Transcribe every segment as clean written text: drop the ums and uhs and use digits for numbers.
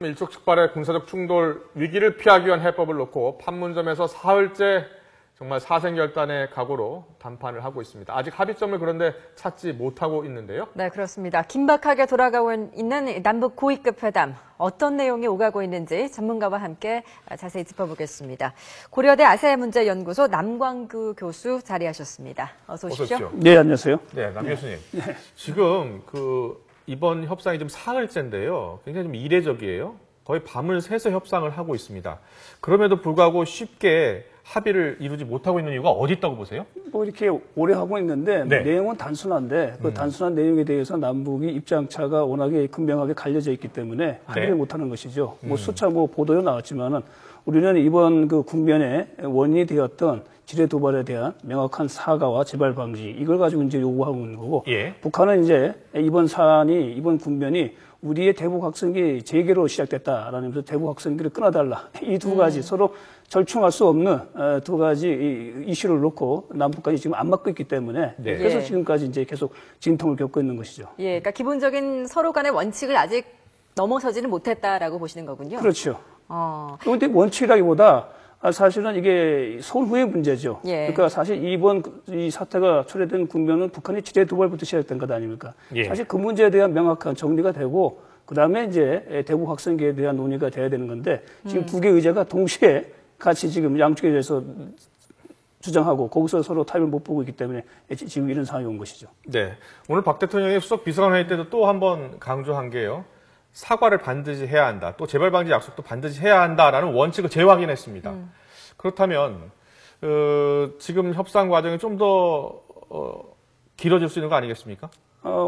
일촉즉발의 군사적 충돌 위기를 피하기 위한 해법을 놓고 판문점에서 사흘째 정말 사생결단의 각오로 담판을 하고 있습니다. 아직 합의점을 그런데 찾지 못하고 있는데요. 네, 그렇습니다. 긴박하게 돌아가고 있는 남북 고위급 회담. 어떤 내용이 오가고 있는지 전문가와 함께 자세히 짚어보겠습니다. 고려대 아세아문제연구소 남광규 교수 자리하셨습니다. 어서 오십시오. 네, 안녕하세요. 네, 남 교수님. 네. 지금 이번 협상이 좀 사흘째인데요. 굉장히 좀 이례적이에요. 거의 밤을 새서 협상을 하고 있습니다. 그럼에도 불구하고 쉽게 합의를 이루지 못하고 있는 이유가 어디 있다고 보세요? 이렇게 오래 하고 있는데 네. 내용은 단순한데 그 단순한 내용에 대해서 남북이 입장차가 워낙에 극명하게 갈려져 있기 때문에 합의를 못하는 것이죠. 수차 보도에 나왔지만은 우리는 이번 그 국면의 원인이 되었던 지뢰 도발에 대한 명확한 사과와 재발 방지 이걸 가지고 이제 요구하고 있는 거고 북한은 이제 이번 국면이 우리의 대북 확성기 재개로 시작됐다라는 점에서 대북 확성기를 끊어달라 이 두 가지 서로 절충할 수 없는 두 가지 이슈를 놓고 남북간이 지금 안 맞고 있기 때문에 그래서 지금까지 이제 계속 진통을 겪고 있는 것이죠. 예, 그러니까 기본적인 서로 간의 원칙을 아직 넘어서지는 못했다라고 보시는 거군요. 그렇죠. 그런데 원칙이라기보다 사실은 이게 선후의 문제죠. 그러니까 사실 이번 이 사태가 초래된 국면은 북한의 지뢰 도발부터 시작된 것 아닙니까? 사실 그 문제에 대한 명확한 정리가 되고 그다음에 이제 대북 확성기에 대한 논의가 돼야 되는 건데 지금 두 개의 의제가 동시에 같이 지금 양쪽에 대해서 주장하고 거기서 서로 타협을 못 보고 있기 때문에 지금 이런 상황이 온 것이죠. 네. 오늘 박 대통령이 수석 비서관 회의 때도 또 한 번 강조한 게요. 사과를 반드시 해야 한다. 또 재발 방지 약속도 반드시 해야 한다라는 원칙을 재확인했습니다. 그렇다면 지금 협상 과정이 좀 더 길어질 수 있는 거 아니겠습니까?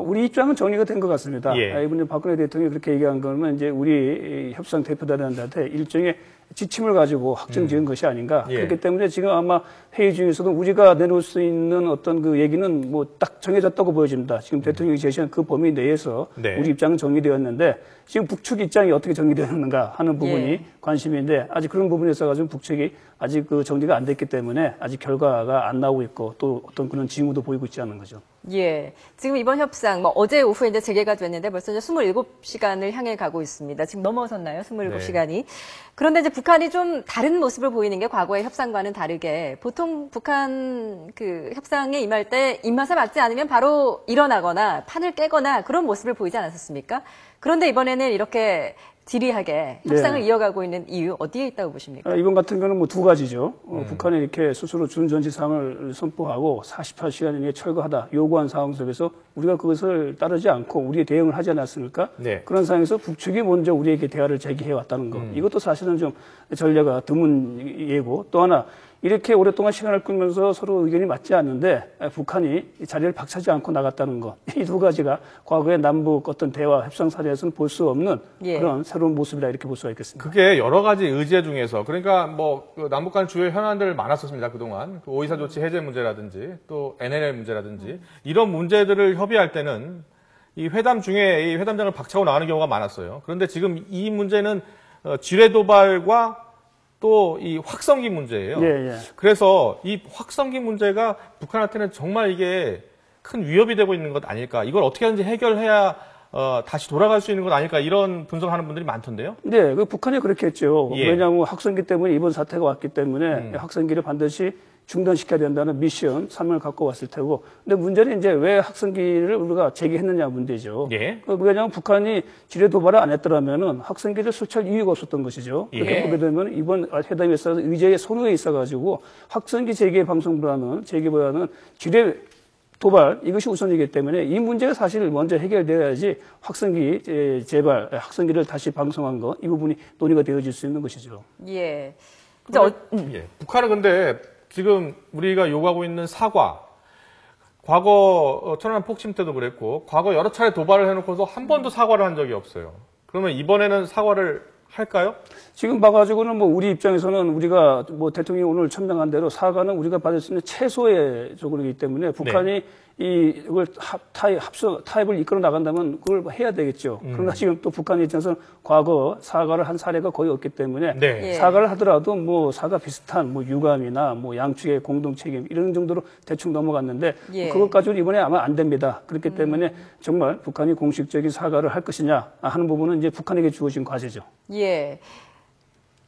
우리 입장은 정리가 된 것 같습니다. 이번에 박근혜 대통령이 그렇게 얘기한 거는 이제 우리 협상 대표단한테 일종의 지침을 가지고 확정 지은 것이 아닌가. 그렇기 때문에 지금 아마 회의 중에서도 우리가 내놓을 수 있는 어떤 그 얘기는 뭐 딱 정해졌다고 보여집니다. 지금 대통령이 제시한 그 범위 내에서 우리 입장은 정리되었는데 지금 북측 입장이 어떻게 정리되었는가 하는 부분이 관심인데 아직 그런 부분에 있어가지고 북측이 아직 그 정리가 안 됐기 때문에 아직 결과가 안 나오고 있고 또 어떤 그런 징후도 보이고 있지 않은 거죠. 예. 지금 이번 협상, 어제 오후에 이제 재개가 됐는데 벌써 이제 27시간을 향해 가고 있습니다. 지금 넘어섰나요? 27시간이. 그런데 이제 북한이 좀 다른 모습을 보이는 게 과거의 협상과는 다르게 보통 북한 그 협상에 임할 때 입맛에 맞지 않으면 바로 일어나거나 판을 깨거나 그런 모습을 보이지 않았었습니까? 그런데 이번에는 이렇게 지리하게 협상을 이어가고 있는 이유 어디에 있다고 보십니까? 이번 같은 경우는 뭐 두 가지죠. 북한이 이렇게 스스로 준전지상을 선포하고 48시간 이내에 철거하다 요구한 상황 속에서 우리가 그것을 따르지 않고 우리의 대응을 하지 않았습니까? 그런 상황에서 북측이 먼저 우리에게 대화를 제기해 왔다는 것. 이것도 사실은 좀 전례가 드문 예고. 또 하나 이렇게 오랫동안 시간을 끌면서 서로 의견이 맞지 않는데 북한이 자리를 박차지 않고 나갔다는 것. 이 두 가지가 과거의 남북 어떤 대화 협상 사례에서는 볼 수 없는 그런 새로운 모습이라 이렇게 볼 수가 있겠습니다. 그게 여러 가지 의제 중에서 그러니까 남북 간 주요 현안들 많았었습니다. 그동안. 오이사 조치 해제 문제라든지 또 NLL 문제라든지 이런 문제들을 협의할 때는 이 회담 중에 이 회담장을 박차고 나가는 경우가 많았어요. 그런데 지금 이 문제는 지뢰 도발과 또 이 확성기 문제예요. 그래서 이 확성기 문제가 북한한테는 정말 이게 큰 위협이 되고 있는 것 아닐까. 이걸 어떻게 하든지 해결해야 다시 돌아갈 수 있는 것 아닐까. 이런 분석하는 분들이 많던데요. 네, 북한이 그렇게 했죠. 왜냐하면 확성기 때문에 이번 사태가 왔기 때문에 확성기를 반드시 중단시켜야 된다는 미션, 사명을 갖고 왔을 테고. 근데 문제는 이제 왜 확성기를 우리가 제기했느냐 문제죠. 왜냐하면 북한이 지뢰 도발을 안 했더라면은 확성기를 설치할 이유가 없었던 것이죠. 그렇게 보게 되면 이번 회담에 있어서 의제의 선호에 있어가지고 확성기 재개 방송보다는 지뢰 도발 이것이 우선이기 때문에 이 문제가 사실 먼저 해결되어야지 확성기 재발, 확성기를 다시 방송한 것 이 부분이 논의가 되어질 수 있는 것이죠. 북한은 근데 지금 우리가 요구하고 있는 사과, 과거 천안함 폭침 때도 그랬고 과거 여러 차례 도발을 해놓고서 한 번도 사과를 한 적이 없어요. 그러면 이번에는 사과를 할까요? 지금 봐가지고는 우리 입장에서는 우리가 대통령이 오늘 천명한 대로 사과는 우리가 받을 수 있는 최소의 조건이기 때문에 북한이 이걸 타협을 이끌어 나간다면 그걸 해야 되겠죠. 그러나 지금 또 북한 입장에서는 과거 사과를 한 사례가 거의 없기 때문에 네. 예. 사과를 하더라도 뭐 사과 비슷한 뭐 유감이나 뭐 양측의 공동 책임 이런 정도로 대충 넘어갔는데 예. 그것 가지고는 이번에 아마 안 됩니다. 그렇기 때문에 정말 북한이 공식적인 사과를 할 것이냐 하는 부분은 이제 북한에게 주어진 과제죠. 예.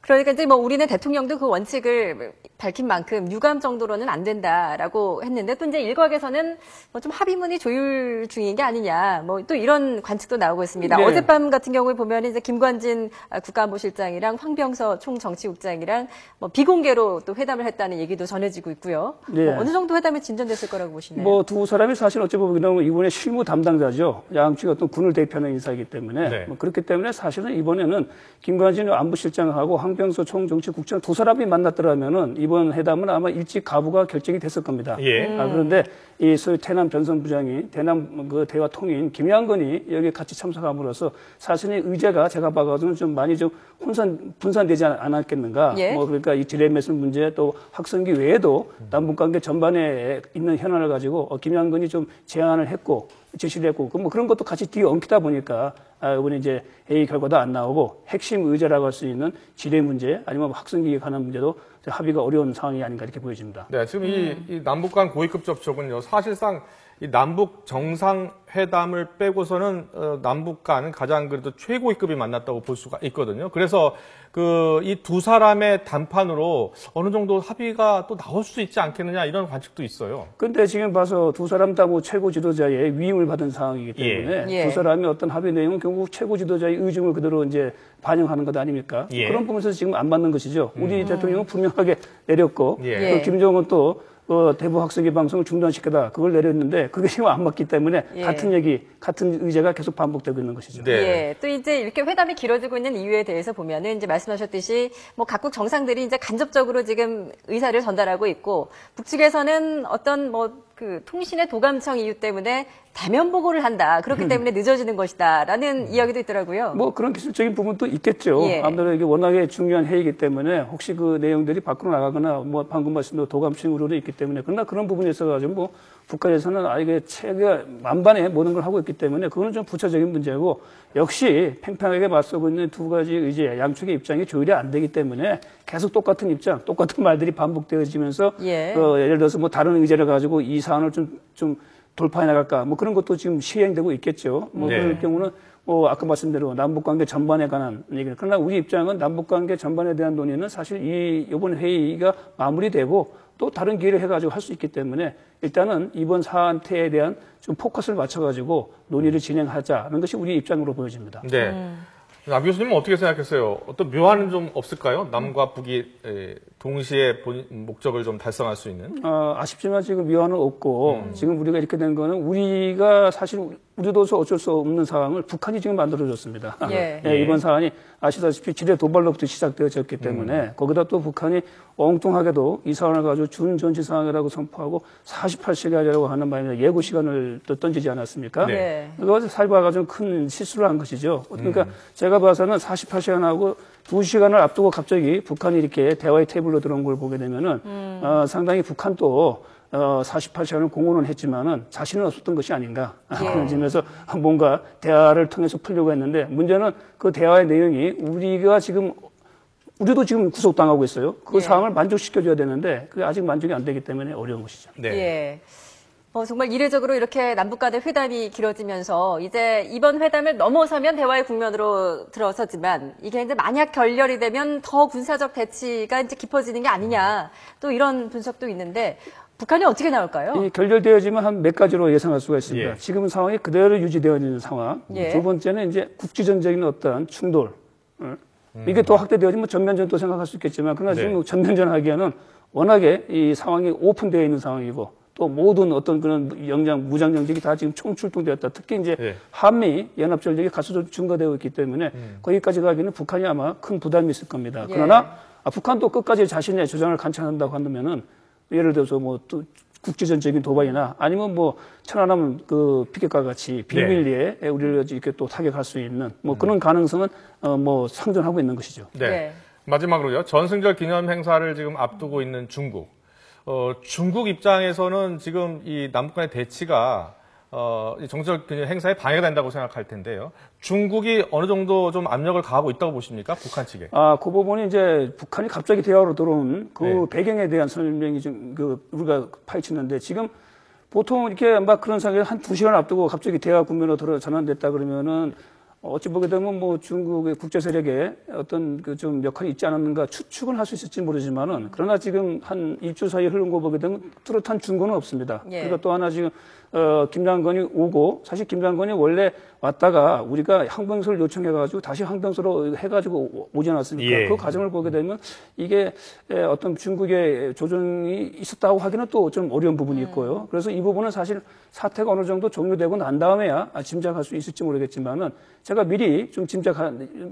그러니까 이제 뭐 우리는 대통령도 그 원칙을 밝힌 만큼 유감 정도로는 안 된다라고 했는데 또 이제 일각에서는 뭐 좀 합의문이 조율 중인 게 아니냐 뭐 또 이런 관측도 나오고 있습니다. 네. 어젯밤 같은 경우에 보면 이제 김관진 국가안보실장이랑 황병서 총정치국장이랑 뭐 비공개로 또 회담을 했다는 얘기도 전해지고 있고요. 네. 뭐 어느 정도 회담이 진전됐을 거라고 보시나요? 뭐 두 사람이 사실 어찌 보면 이번에 실무 담당자죠. 양측 어떤 군을 대표하는 인사이기 때문에 네. 뭐 그렇기 때문에 사실은 이번에는 김관진 안보실장하고 황병서 총정치국장 두 사람이 만났더라면은 이번 회담은 아마 일찍 가부가 결정이 됐을 겁니다. 예. 그런데 이 소위 태남 변선부장이 대남 그 대화 통인 김양건이 여기 같이 참석함으로써 사실은 의제가 제가 봐가지고는 좀 많이 좀 분산되지 않았겠는가. 예. 뭐 그러니까 이 디레메스 문제 또 학생기 외에도 남북관계 전반에 있는 현안을 가지고 김양건이 좀 제안을 했고 제시를 했고 뭐 그런 것도 같이 뒤엉키다 보니까 이번에 이제 회의 결과도 안 나오고 핵심 의제라고 할 수 있는 지뢰 문제 아니면 학생기에 관한 문제도 합의가 어려운 상황이 아닌가 이렇게 보여집니다. 네, 지금 이 남북 간 고위급 접촉은요, 사실상 이 남북 정상회담을 빼고서는 남북 간 가장 그래도 최고위급이 만났다고 볼 수가 있거든요. 그래서 이 두 사람의 담판으로 어느 정도 합의가 또 나올 수 있지 않겠느냐 이런 관측도 있어요. 근데 지금 봐서 두 사람 다 뭐 최고 지도자의 위임을 받은 상황이기 때문에 예. 두 사람의 어떤 합의 내용은 결국 최고 지도자의 의중을 그대로 이제 반영하는 것 아닙니까? 예. 그런 부분에서 지금 안 맞는 것이죠. 우리 대통령은 분명하게 내렸고 예. 또 김정은 또 대북 학생회 방송을 중단시키다 그걸 내렸는데 그게 지금 안 맞기 때문에 예. 같은 얘기, 같은 의제가 계속 반복되고 있는 것이죠. 네. 예, 또 이제 이렇게 회담이 길어지고 있는 이유에 대해서 보면은 이제 말씀하셨듯이 뭐 각국 정상들이 이제 간접적으로 지금 의사를 전달하고 있고 북측에서는 어떤 뭐 그 통신의 도감청 이유 때문에 대면 보고를 한다. 그렇기 때문에 늦어지는 것이다라는 이야기도 있더라고요. 뭐 그런 기술적인 부분도 있겠죠. 예. 아무래도 이게 워낙에 중요한 회의이기 때문에 혹시 그 내용들이 밖으로 나가거나 뭐 방금 말씀도 도감층으로도 있기 때문에 그러나 그런 부분에 있어가지고 뭐 북한에서는 이게 체가 만반의 모든 걸 하고 있기 때문에 그거는 좀 부차적인 문제고 역시 팽팽하게 맞서고 있는 두 가지 의제 양측의 입장이 조율이 안 되기 때문에 계속 똑같은 입장, 똑같은 말들이 반복되어지면서 예. 예를 들어서 뭐 다른 의제를 가지고 이 사안을 좀 돌파해 나갈까 뭐 그런 것도 지금 시행되고 있겠죠. 뭐 네. 그럴 경우는 뭐 아까 말씀대로 남북관계 전반에 관한 얘기를 그러나 우리 입장은 남북관계 전반에 대한 논의는 사실 이번 회의가 마무리되고 또 다른 기회를 해가지고 할 수 있기 때문에 일단은 이번 사안태에 대한 좀 포커스를 맞춰가지고 논의를 진행하자는 것이 우리 입장으로 보여집니다. 네. 남 교수님은 어떻게 생각하세요? 어떤 묘안은 좀 없을까요? 남과 북이 동시에 목적을 좀 달성할 수 있는? 아쉽지만 지금 미화는 없고 지금 우리가 이렇게 된 거는 우리가 사실 우리도서 어쩔 수 없는 상황을 북한이 지금 만들어줬습니다. 예. 이번 사안이 아시다시피 지뢰 도발로부터 시작되어졌기 때문에 거기다 또 북한이 엉뚱하게도 이 사안을 가지고 준전시 상황이라고 선포하고 48시간이라고 하는 바람에 예고 시간을 또 던지지 않았습니까? 네. 그것을 살바가 좀 큰 실수를 한 것이죠. 그러니까 제가 봐서는 48시간하고 2시간을 앞두고 갑자기 북한이 이렇게 대화의 테이블로 들어온 걸 보게 되면은 상당히 북한도 48시간을 공헌은 했지만은 자신은 없었던 것이 아닌가 그런 점에서 뭔가 대화를 통해서 풀려고 했는데 문제는 그 대화의 내용이 우리도 지금 구속당하고 있어요. 그 예. 상황을 만족시켜줘야 되는데 그게 아직 만족이 안 되기 때문에 어려운 것이죠. 네. 예. 정말 이례적으로 이렇게 남북 간의 회담이 길어지면서 이제 이번 회담을 넘어서면 대화의 국면으로 들어서지만 이게 이제 만약 결렬이 되면 더 군사적 대치가 이제 깊어지는 게 아니냐 또 이런 분석도 있는데 북한이 어떻게 나올까요? 이 결렬되어지면 한 몇 가지로 예상할 수가 있습니다. 예. 지금 상황이 그대로 유지되어 있는 상황. 예. 두 번째는 이제 국지전적인 어떤 충돌. 이게 또 확대되어지면 전면전도 생각할 수 있겠지만 그러나 네. 지금 전면전 하기에는 워낙에 이 상황이 오픈되어 있는 상황이고 또 모든 어떤 그런 무장 정책이 다 지금 총출동되었다. 특히 이제 예. 한미 연합 전력이 가수적으로 증가되고 있기 때문에 거기까지 가기는 북한이 아마 큰 부담이 있을 겁니다. 예. 그러나 북한도 끝까지 자신의 주장을 관철한다고 한다면은 예를 들어서 뭐 또 국제전적인 도발이나 아니면 뭐 천안함 그 피켓과 같이 비밀리에 우리를 이렇게 또 타격할 수 있는 뭐 그런 가능성은 뭐 상존하고 있는 것이죠. 네. 네. 마지막으로요. 전승절 기념 행사를 지금 앞두고 있는 중국. 중국 입장에서는 지금 이 남북 간의 대치가 이 정치적 균형 행사에 방해가 된다고 생각할 텐데요. 중국이 어느 정도 좀 압력을 가하고 있다고 보십니까? 북한 측에. 그 부분이 이제 북한이 갑자기 대화로 들어온 그 네. 배경에 대한 설명이 좀 우리가 파헤치는데 지금 보통 이렇게 막 그런 상황에 한 2시간 앞두고 갑자기 대화 국면으로 전환됐다 그러면은 어찌 보게 되면 뭐 중국의 국제 세력에 어떤 그 좀 역할이 있지 않았는가 추측은 할 수 있을지 모르지만은 그러나 지금 한 일주 사이에 흐른 거 보게 되면 뚜렷한 증거는 없습니다. 예. 그리고 또 하나 지금 김 장관이 오고 사실 김 장관이 원래 왔다가 우리가 항병서를 요청해가지고 다시 항병서로 해가지고 오지 않았습니까? 예. 그 과정을 보게 되면 이게 어떤 중국의 조정이 있었다고 하기는 또 좀 어려운 부분이 있고요. 그래서 이 부분은 사실 사태가 어느 정도 종료되고 난 다음에야 짐작할 수 있을지 모르겠지만은 제가 미리 좀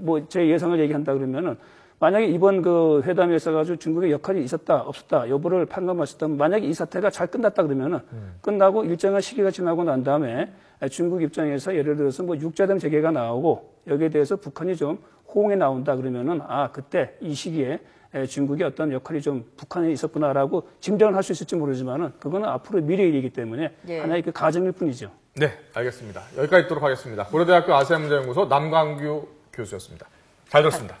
뭐 제 예상을 얘기한다 그러면은 만약에 이번 그 회담에 있어가지고 중국의 역할이 있었다, 없었다, 여부를 판단하셨다면 만약에 이 사태가 잘 끝났다 그러면은 끝나고 일정한 시기가 지나고 난 다음에 중국 입장에서 예를 들어서 뭐 육자된 재개가 나오고 여기에 대해서 북한이 좀 호응에 나온다 그러면은 그때 이 시기에 중국의 어떤 역할이 좀 북한에 있었구나라고 짐작을 할 수 있을지 모르지만은 그거는 앞으로 미래의 일이기 때문에 예. 하나의 그 가정일 뿐이죠. 네, 알겠습니다. 여기까지 듣도록 하겠습니다. 고려대학교 아세안문제연구소 남광규 교수였습니다. 잘 들었습니다.